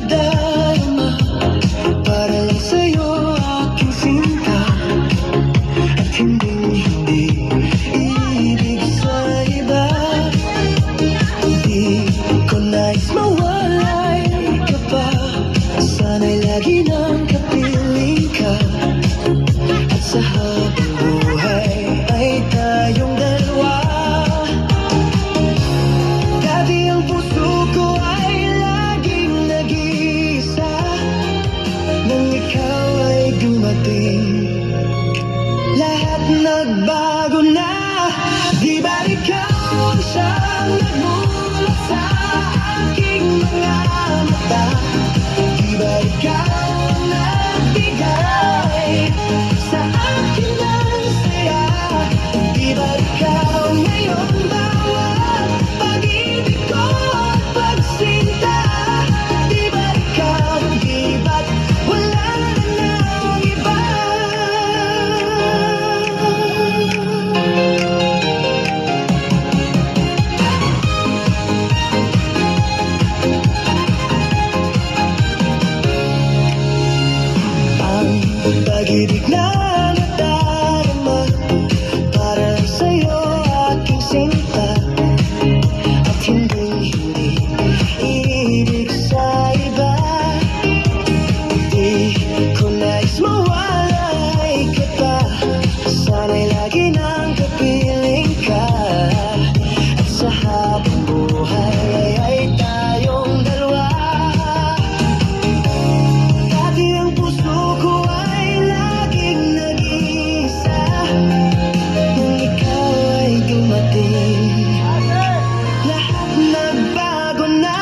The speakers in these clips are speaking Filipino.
Darama, para lang sa'yo aking sinta, at hindi ibig sa iba. Di ko nais mawalay ka pa, sana'y lagi nang kapiling ka. At sa habang buhay ay tayong dalawa. Dati ang puso ko ay laging nag-iisa, nang ikaw ay dumating, lahat nagbago na. Di ba ikaw ang siyang nagmulat sa aking mga mata? Di ba ikaw ang nagbigay sa akin ng saya? Di ba ikaw ngayon bawat pag-ibig ko at pagsinta? Di ba ikaw, di ba't wala na ng iba? Ang pag-ibig na nadarama, para lang sa'yo aking sinta, at hindi ibig sa iba. Di ko nais mawalay ka pa, sana'y lagi nang kapiling ka. At sa habang buhay ay tayong dalawa. Dati ang puso ko ay laging nag-iisa, nang ikaw ay dumating, lahat nagbago na.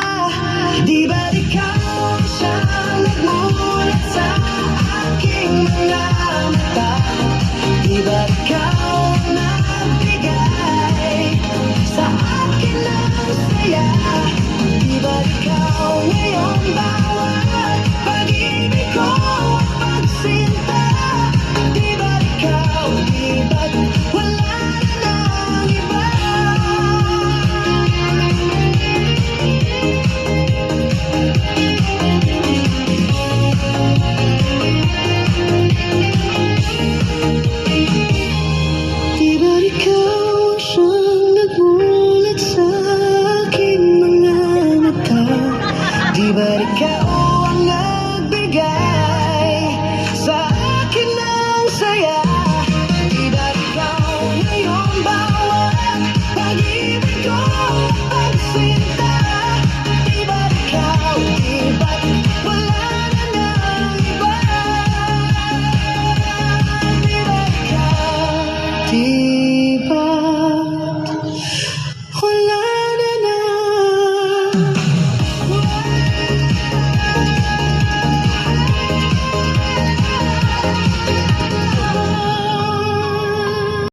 Di ba ikaw ang siyang nagmulat sa aking mga mata? Di ba ikaw ang nagbigay sa akin ng saya? Di ba ikaw ngayon bawat pag-ibig ko at pagsinta? Di ba ikaw, di ba't wala na ng iba? Di ba ikaw ang siyang nagmulat sa aking mga mata? Di ba ikaw ang nagbigay